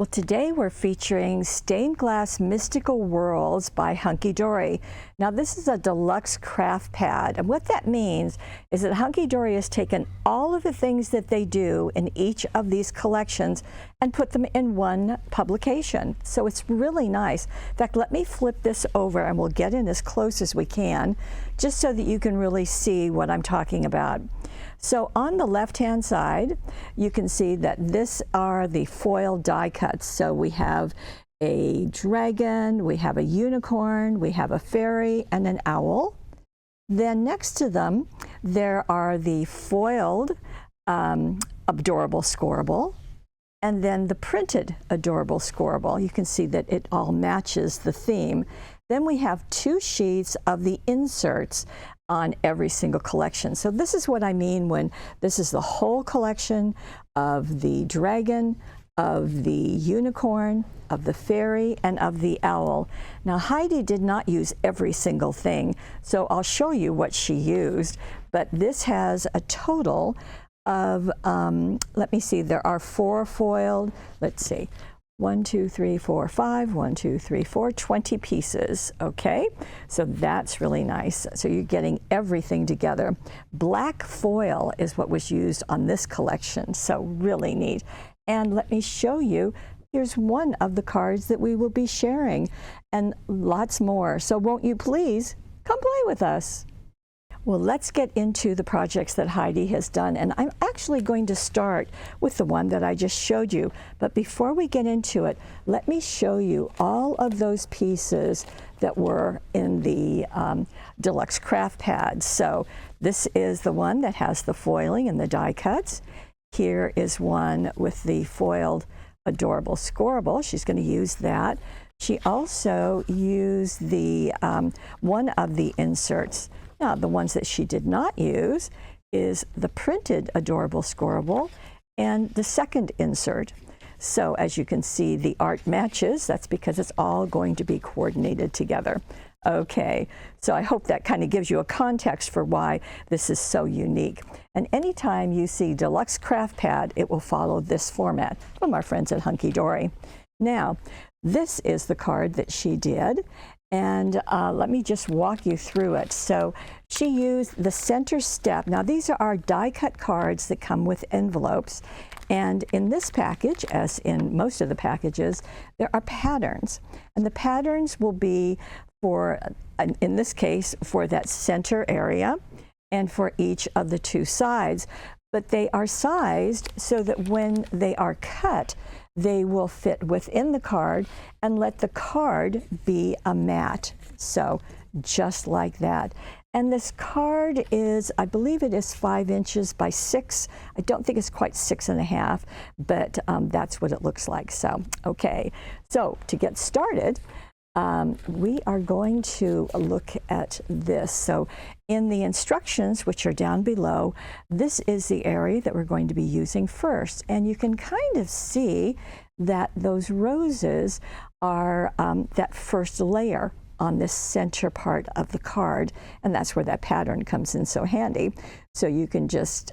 Well, today we're featuring Stained Glass Mystical Worlds by Hunkydory. Now, this is a deluxe craft pad, and what that means is that Hunkydory has taken all of the things that they do in each of these collections and put them in one publication. So it's really nice. In fact, let me flip this over and we'll get in as close as we can, just so that you can really see what I'm talking about. So on the left-hand side, you can see that this are the foil die cuts. So we have a dragon, we have a unicorn, we have a fairy, and an owl. Then next to them, there are the foiled adorable scoreable, and then the printed adorable scoreable. You can see that it all matches the theme. Then we have 2 sheets of the inserts on every single collection. So this is what I mean when this is the whole collection of the dragon, of the unicorn, of the fairy, and of the owl. Now, Heidi did not use every single thing, so I'll show you what she used, but this has a total of, let me see, there are 4 foiled, let's see, 1, 2, 3, 4, 5, 1, 2, 3, 4, 20 pieces, okay? So that's really nice. So you're getting everything together. Black foil is what was used on this collection, so really neat. And let me show you, here's one of the cards that we will be sharing, and lots more. So won't you please come play with us? Well, let's get into the projects that Heidi has done, and I'm actually going to start with the one that I just showed you. But before we get into it, let me show you all of those pieces that were in the deluxe craft pads. So this is the one that has the foiling and the die cuts. Here is one with the foiled adorable scoreable. She's going to use that. She also used the one of the inserts. Now, the ones that she did not use is the printed adorable scoreable and the second insert. So as you can see, the art matches. That's because it's all going to be coordinated together. Okay, so I hope that kind of gives you a context for why this is so unique. And anytime you see deluxe craft pad, it will follow this format from our friends at Hunkydory. Now, this is the card that she did. And let me just walk you through it. So she used the center step. Now, these are our die cut cards that come with envelopes. And in this package, as in most of the packages, there are patterns. And the patterns will be for, in this case, for that center area and for each of the 2 sides. But they are sized so that when they are cut, they will fit within the card and let the card be a mat. So just like that. And this card is, I believe it is 5 inches by 6. I don't think it's quite 6.5, but that's what it looks like. So, okay. So to get started, we are going to look at this. So in the instructions, which are down below, this is the area that we're going to be using first. And you can kind of see that those roses are that first layer on this center part of the card. And that's where that pattern comes in so handy. So you can just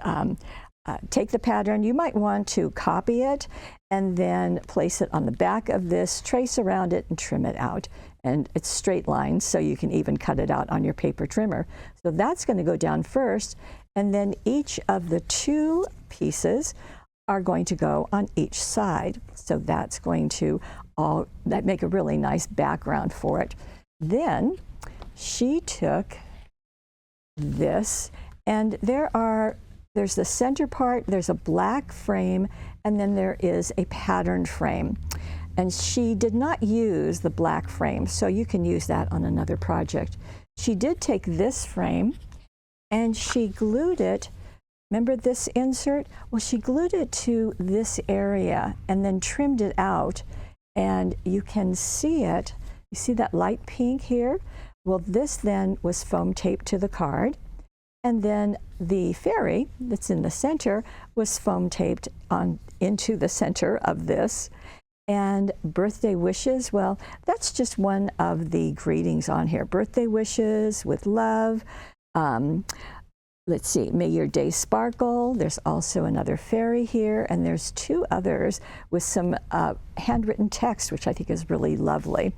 take the pattern. You might want to copy it and then place it on the back of this, trace around it, and trim it out. And it's straight lines, so you can even cut it out on your paper trimmer. So that's going to go down first, and then each of the 2 pieces are going to go on each side. So that's going to make a really nice background for it. Then she took this, and there's the center part, there's a black frame, and then there is a patterned frame. And she did not use the black frame, so you can use that on another project. She did take this frame and she glued it. Remember this insert? Well, she glued it to this area and then trimmed it out. And you can see it. You see that light pink here? Well, this then was foam taped to the card. And then the fairy that's in the center was foam taped into the center of this. And birthday wishes, well, that's just one of the greetings on here. Birthday wishes with love, let's see, May Your Day Sparkle. There's also another fairy here, and there's two others with some handwritten text, which I think is really lovely.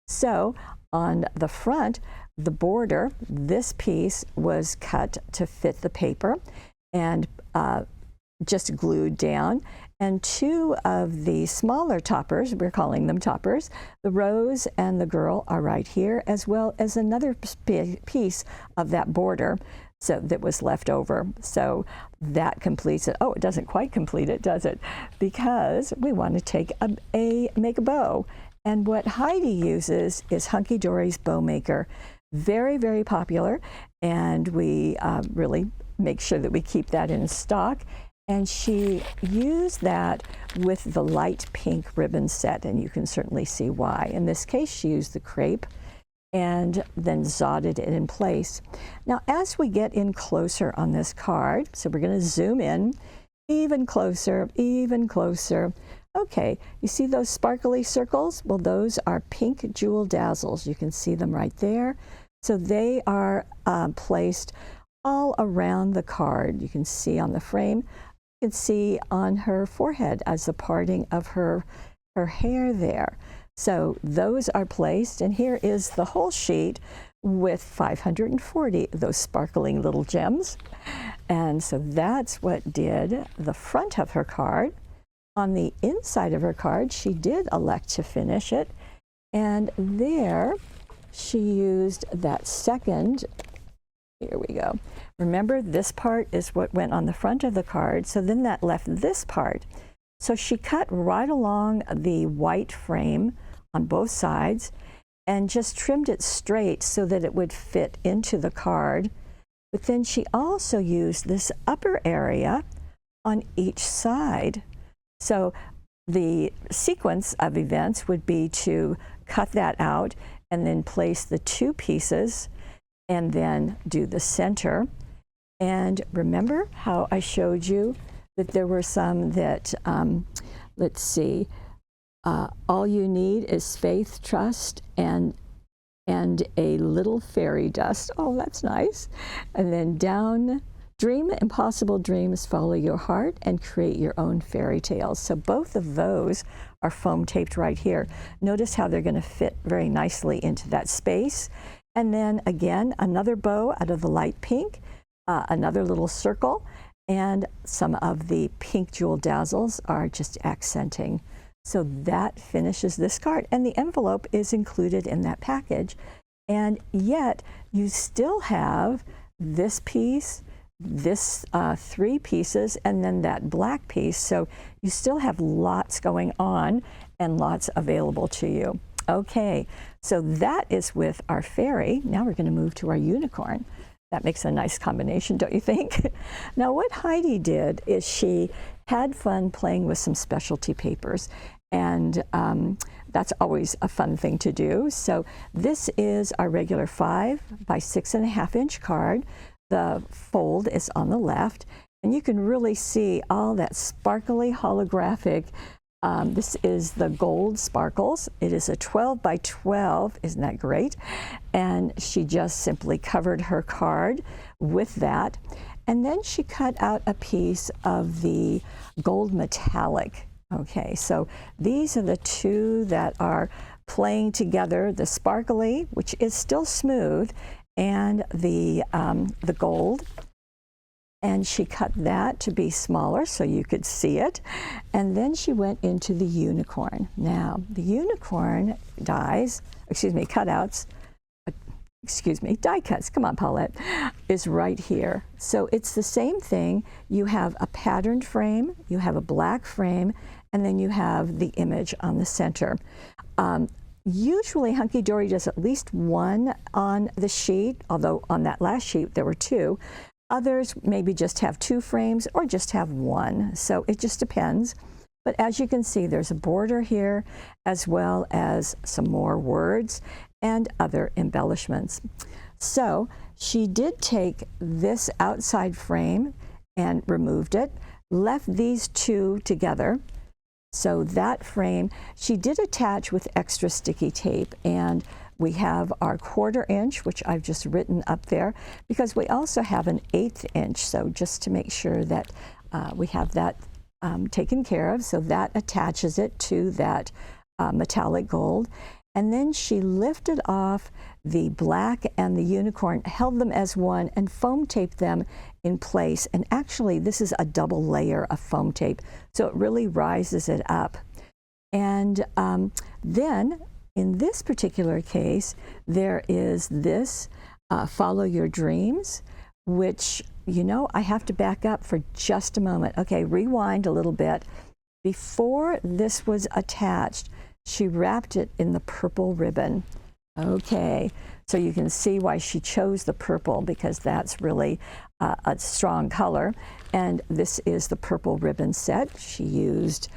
So on the front, the border, this piece was cut to fit the paper and just glued down. And two of the smaller toppers, we're calling them toppers, the rose and the girl are right here, as well as another piece of that border that was left over. So that completes it. Oh, it doesn't quite complete it, does it? Because we want to make a bow. And what Heidi uses is Hunkydory's Bow Maker. Very, very popular, and we really make sure that we keep that in stock. And she used that with the light pink ribbon set, and you can certainly see why. In this case, she used the crepe and then zodded it in place. Now, as we get in closer on this card, so we're going to zoom in even closer, even closer. Okay, you see those sparkly circles? Well, those are pink jewel dazzles. You can see them right there. So they are placed all around the card. You can see on the frame. You can see on her forehead as the parting of her hair there. So those are placed, and here is the whole sheet with 540 of those sparkling little gems. And so that's what did the front of her card. On the inside of her card, she did elect to finish it, and there she used that second. Here we go. Remember, this part is what went on the front of the card, so then that left this part. So she cut right along the white frame on both sides and just trimmed it straight so that it would fit into the card. But then she also used this upper area on each side. So the sequence of events would be to cut that out and then place the two pieces and then do the center. And remember how I showed you that there were some that, let's see, all you need is faith, trust, and a little fairy dust. Oh, that's nice. And then down, dream impossible dreams, follow your heart, and create your own fairy tales. So both of those are foam taped right here. Notice how they're going to fit very nicely into that space. And then again, another bow out of the light pink, another little circle, and some of the pink jewel dazzles are just accenting. So that finishes this card, and the envelope is included in that package. And yet you still have this piece, this three pieces, and then that black piece. So you still have lots going on and lots available to you. Okay, so that is with our fairy. Now we're going to move to our unicorn. That makes a nice combination, don't you think? Now what Heidi did is she had fun playing with some specialty papers, and that's always a fun thing to do. So this is our regular 5 by 6.5 inch card. The fold is on the left, and you can really see all that sparkly holographic. This is the gold sparkles. It is a 12 by 12, isn't that great? And she just simply covered her card with that. And then she cut out a piece of the gold metallic. Okay, so these are the two that are playing together, the sparkly, which is still smooth, and the gold. And she cut that to be smaller so you could see it. And then she went into the unicorn. Now, the unicorn cutouts, die cuts, come on, Paulette, is right here. So it's the same thing. You have a patterned frame, you have a black frame, and then you have the image on the center. Usually Hunkydory does at least one on the sheet, although on that last sheet there were 2. Others maybe just have 2 frames or just have 1. So it just depends. But as you can see, there's a border here as well as some more words and other embellishments. So she did take this outside frame and removed it, left these 2 together. So that frame, she did attach with extra sticky tape, and We have our 1/4 inch, which I've just written up there, because we also have an 1/8 inch. So just to make sure that we have that taken care of, so that attaches it to that metallic gold. And then she lifted off the black and the unicorn, held them as one, and foam taped them in place. And actually, this is a double layer of foam tape, so it really rises it up. And then, in this particular case, there is this Follow Your Dreams, which, you know, I have to back up for just a moment. Okay, rewind a little bit. Before this was attached, she wrapped it in the purple ribbon. Okay, so you can see why she chose the purple, because that's really a strong color. And this is the purple ribbon set. She used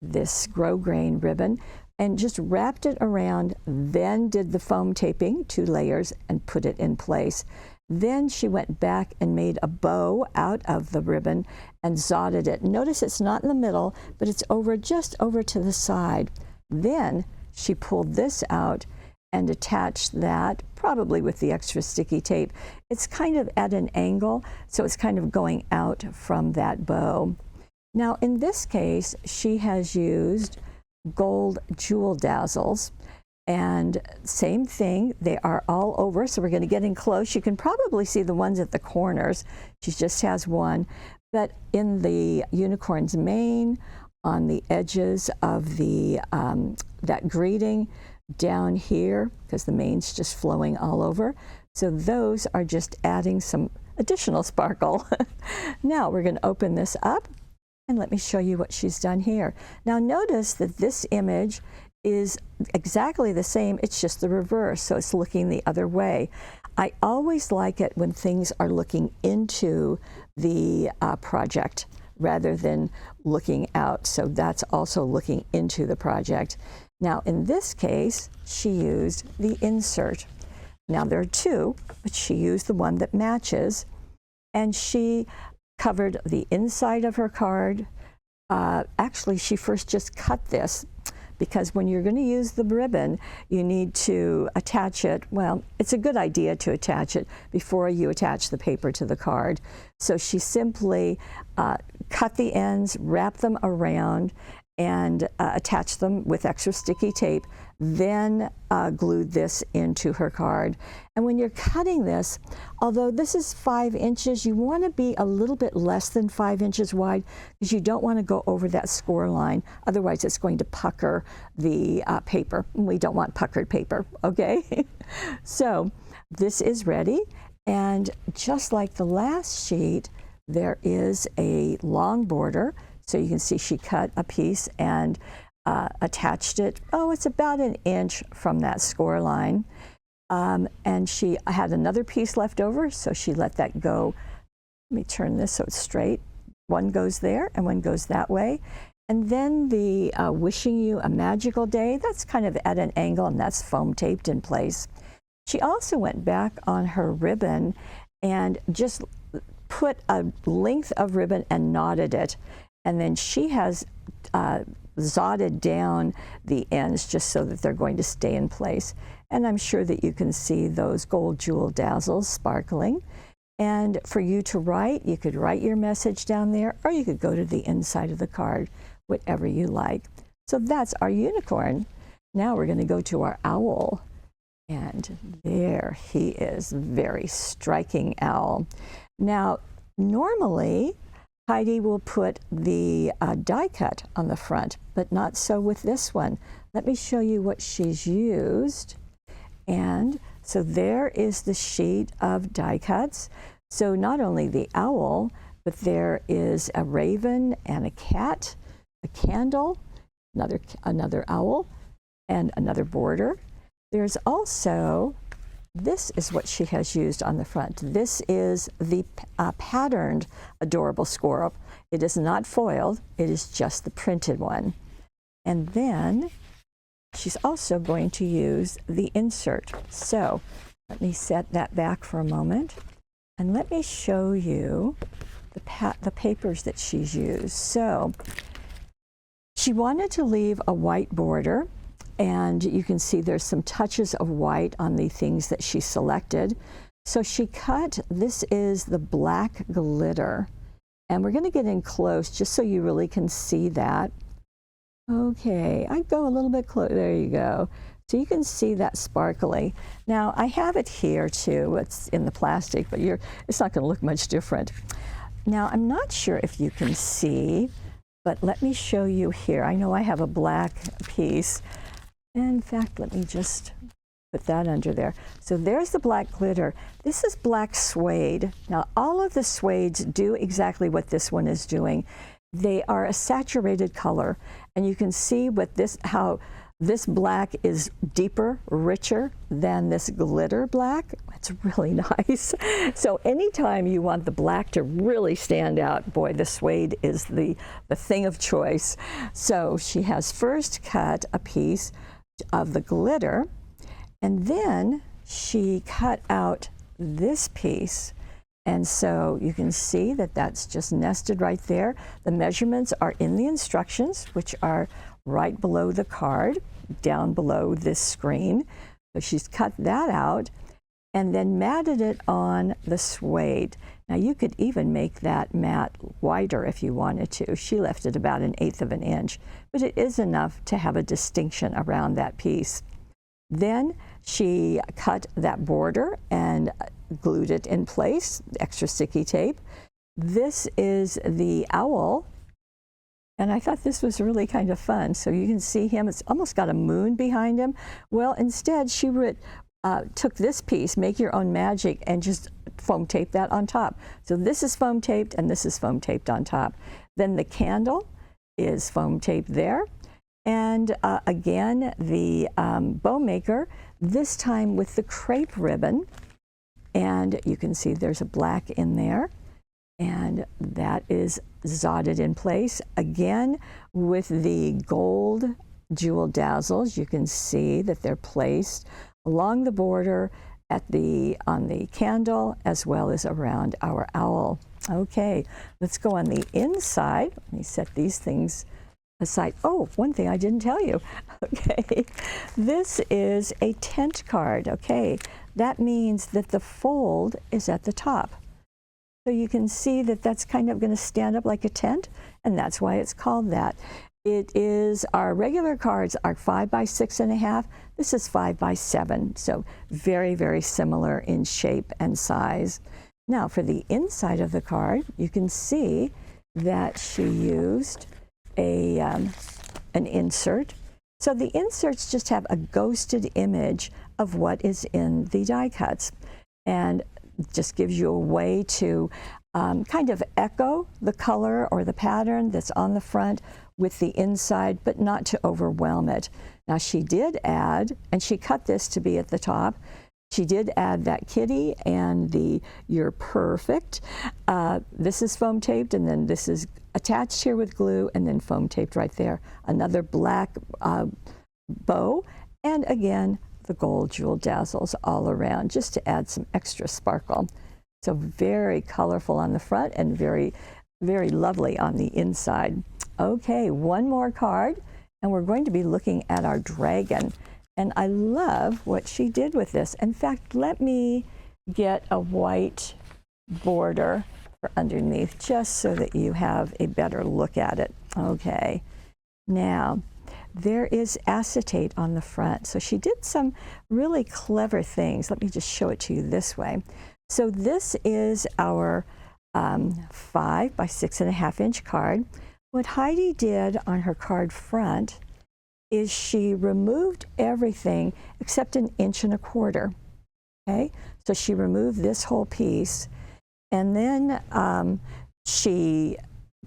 this grosgrain ribbon and just wrapped it around, then did the foam taping, 2 layers, and put it in place. Then she went back and made a bow out of the ribbon and zodded it. Notice it's not in the middle, but it's over, just over to the side. Then she pulled this out and attached that, probably with the extra sticky tape. It's kind of at an angle, so it's kind of going out from that bow. Now, in this case, she has used gold jewel dazzles, and same thing, they are all over, so we're going to get in close. You can probably see the ones at the corners. She just has one, but in the unicorn's mane, on the edges of the that greeting down here, because the mane's just flowing all over. So those are just adding some additional sparkle. Now we're going to open this up, and let me show you what she's done here. Now notice that this image is exactly the same, it's just the reverse, so it's looking the other way. I always like it when things are looking into the project rather than looking out. So that's also looking into the project. Now in this case, she used the insert. Now there are 2, but she used the one that matches, and she covered the inside of her card. Actually, she first just cut this, because when you're going to use the ribbon, you need to attach it. Well, it's a good idea to attach it before you attach the paper to the card. So she simply cut the ends, wrapped them around, and attached them with extra sticky tape, then glued this into her card. And when you're cutting this, although this is 5 inches, you want to be a little bit less than 5 inches wide, because you don't want to go over that score line. Otherwise, it's going to pucker the paper. We don't want puckered paper, okay? So this is ready. And just like the last sheet, there is a long border. So you can see she cut a piece and attached it. Oh, it's about 1 inch from that score line. And she had another piece left over, so she let that go. Let me turn this so it's straight. One goes there and one goes that way. And then the Wishing You a Magical Day, that's kind of at an angle, and that's foam taped in place. She also went back on her ribbon and just put a length of ribbon and knotted it. And then she has zodded down the ends just so that they're going to stay in place. And I'm sure that you can see those gold jewel dazzles sparkling. And for you to write, you could write your message down there, or you could go to the inside of the card, whatever you like. So that's our unicorn. Now we're going to go to our owl. And there he is, very striking owl. Now, normally, Heidi will put the die cut on the front, but not so with this one. Let me show you what she's used. And so there is the sheet of die cuts. So not only the owl, but there is a raven and a cat, a candle, another owl, and another border. There's also, this is what she has used on the front. This is the patterned adorable squirrel. It is not foiled, it is just the printed one. And then she's also going to use the insert. So let me set that back for a moment, and let me show you the papers that she's used. So she wanted to leave a white border, And you can see there's some touches of white on the things that she selected. So she cut, this is the black glitter. And we're going to get in close just so you really can see that. Okay, I go a little bit close. There you go. So you can see that sparkly. Now I have it here too. It's in the plastic, but it's not going to look much different. Now I'm not sure if you can see, but let me show you here. I know I have a black piece. In fact, let me just put that under there. So there's the black glitter. This is black suede. Now all of the suedes do exactly what this one is doing. They are a saturated color, and you can see how this black is deeper, richer than this glitter black. It's really nice. So anytime you want the black to really stand out, boy, the suede is the thing of choice. So she has first cut a piece of the glitter, and then she cut out this piece. And so you can see that that's just nested right there. The measurements are in the instructions, which are right below the card, down below this screen. So she's cut that out and then matted it on the suede. Now you could even make that mat wider if you wanted to. She left it about 1/8 of an inch, but it is enough to have a distinction around that piece. Then she cut that border and glued it in place, extra sticky tape. This is the owl, and I thought this was really kind of fun. So you can see him, it's almost got a moon behind him. Well, instead she took this piece, Make Your Own Magic, and just foam taped that on top. So this is foam taped and this is foam taped on top. Then the candle is foam taped there. And again, the bow maker, this time with the crepe ribbon. And you can see there's a black in there. And that is zotted in place. Again, with the gold jewel dazzles, you can see that they're placed along the border on the candle as well as around our owl. Okay, let's go on the inside. Let me set these things aside. Oh, one thing I didn't tell you. Okay, this is a tent card. Okay, that means that the fold is at the top. So you can see that that's kind of going to stand up like a tent, and that's why it's called that. It is, our regular cards are 5 by 6.5. This is 5 by 7, so very, very similar in shape and size. Now for the inside of the card, you can see that she used an insert. So the inserts just have a ghosted image of what is in the die cuts, and just gives you a way to kind of echo the color or the pattern that's on the front with the inside, but not to overwhelm it. Now she did add, and she cut this to be at the top, she did add that kitty and the You're Perfect. This is foam taped, and then this is attached here with glue and then foam taped right there. Another black bow, and again, the gold jewel dazzles all around just to add some extra sparkle. So very colorful on the front and very, very lovely on the inside. Okay, one more card, and we're going to be looking at our dragon. And I love what she did with this. In fact, let me get a white border for underneath just so that you have a better look at it. Okay, now there is acetate on the front. So she did some really clever things. Let me just show it to you this way. So this is our 5 by 6.5 inch card. What Heidi did on her card front is she removed everything except 1.25 inches. Okay, so she removed this whole piece, and then she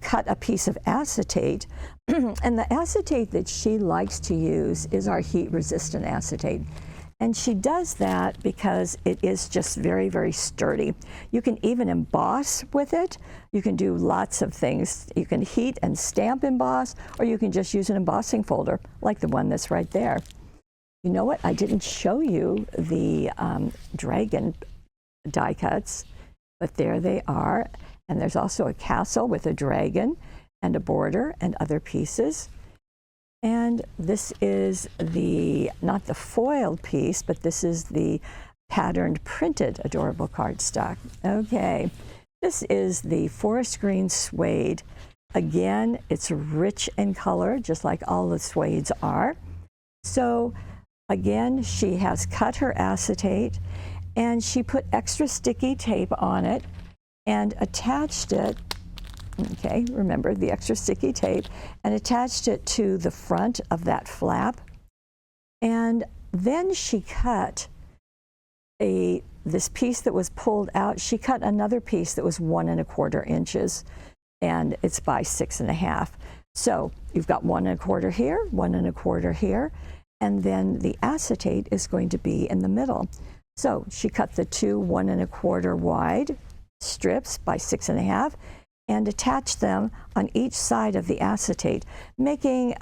cut a piece of acetate, and the acetate that she likes to use is our heat-resistant acetate. And she does that because it is just very, very sturdy. You can even emboss with it. You can do lots of things. You can heat and stamp emboss, or you can just use an embossing folder like the one that's right there. You know what? I didn't show you the dragon die cuts, but there they are. And there's also a castle with a dragon and a border and other pieces. And this is the, not the foiled piece, but this is the patterned printed adorable cardstock. Okay, this is the forest green suede. Again, it's rich in color, just like all the suedes are. So again, she has cut her acetate and she put extra sticky tape on it and attached it, okay, remember the extra sticky tape, and attached it to the front of that flap. And then she cut this piece that was pulled out, she cut another piece that was 1 1/4 inches, and it's by 6 1/2. So you've got 1 1/4 here, 1 1/4 here, and then the acetate is going to be in the middle. So she cut the two 1 1/4 wide strips by 6 1/2 and attached them on each side of the acetate, making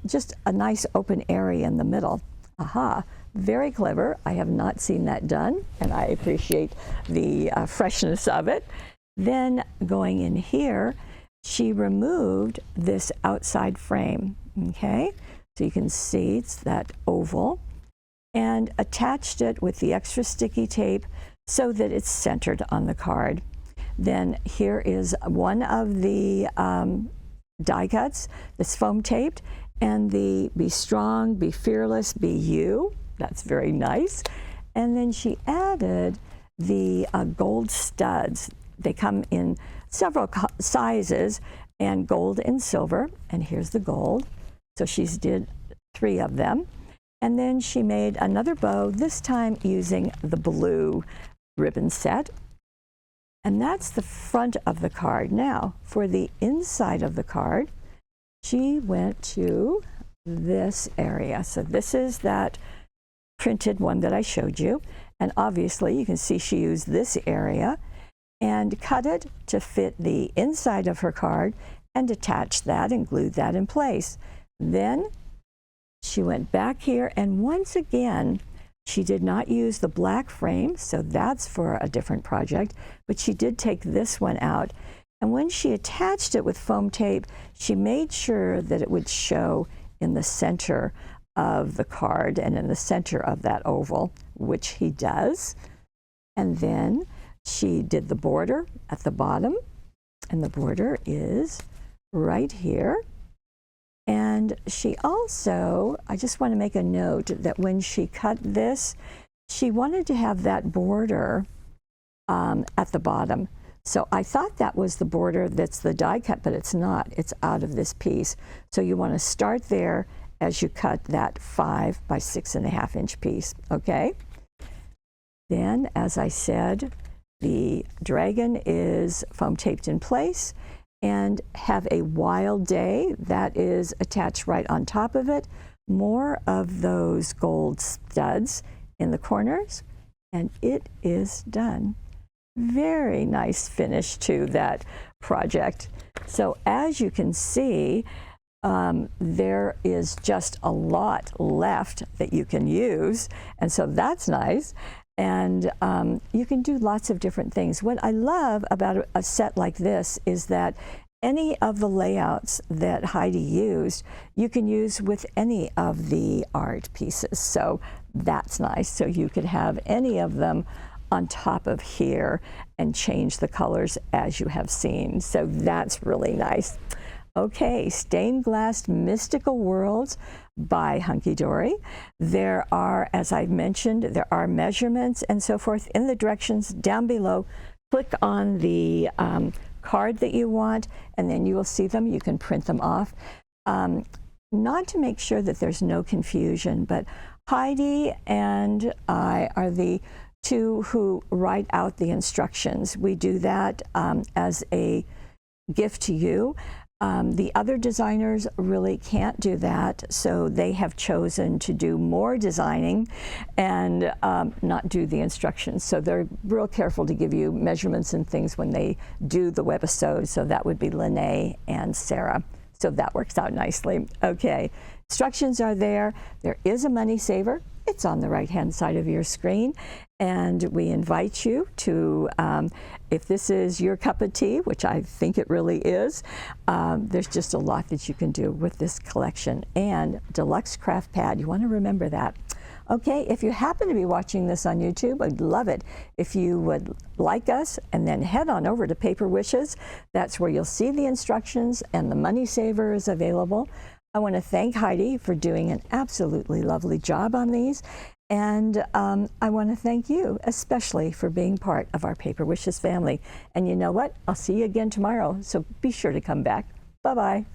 just a nice open area in the middle. Aha, very clever. I have not seen that done, and I appreciate the freshness of it. Then going in here, she removed this outside frame, okay? So you can see it's that oval, and attached it with the extra sticky tape so that it's centered on the card. Then here is one of the die cuts that's foam taped, and the Be Strong, Be Fearless, Be You. That's very nice. And then she added the gold studs. They come in several sizes, and gold and silver, and here's the gold. So she's did 3 of them. And then she made another bow, this time using the blue ribbon set. And that's the front of the card. Now, for the inside of the card, she went to this area. So this is that printed one that I showed you. And obviously, you can see she used this area and cut it to fit the inside of her card and attached that and glued that in place. Then she went back here, and once again, she did not use the black frame, so that's for a different project, but she did take this one out. And when she attached it with foam tape, she made sure that it would show in the center of the card and in the center of that oval, which he does. And then she did the border at the bottom, and the border is right here. And she also, I just want to make a note that when she cut this, she wanted to have that border at the bottom. So I thought that was the border that's the die cut, but it's not. It's out of this piece. So you want to start there as you cut that 5 by 6 1/2 inch piece, okay? Then, as I said, the dragon is foam taped in place, and Have a Wild Day, that is attached right on top of it. More of those gold studs in the corners, and it is done. Very nice finish to that project. So as you can see, there is just a lot left that you can use, and so that's nice. And you can do lots of different things. What I love about a set like this is that any of the layouts that Heidi used, you can use with any of the art pieces. So that's nice. So you could have any of them on top of here and change the colors as you have seen. So that's really nice. Okay, Stained Glass Mystical Worlds by Hunkydory. There are, as I've mentioned, there are measurements and so forth in the directions down below. Click on the card that you want, and then you will see them. You can print them off. Not to make sure that there's no confusion, but Heidi and I are the two who write out the instructions. We do that as a gift to you. The other designers really can't do that, so they have chosen to do more designing and not do the instructions. So they're real careful to give you measurements and things when they do the webisode. So that would be Lene and Sarah. So that works out nicely. Okay, instructions are there. There is a money saver. It's on the right-hand side of your screen. And we invite you to, if this is your cup of tea, which I think it really is, there's just a lot that you can do with this collection. And deluxe craft pad, you want to remember that. Okay, if you happen to be watching this on YouTube, I'd love it if you would like us and then head on over to Paper Wishes. That's where you'll see the instructions and the money saver is available. I want to thank Heidi for doing an absolutely lovely job on these. And I want to thank you especially for being part of our Paper Wishes family. And you know what? I'll see you again tomorrow, so be sure to come back. Bye-bye.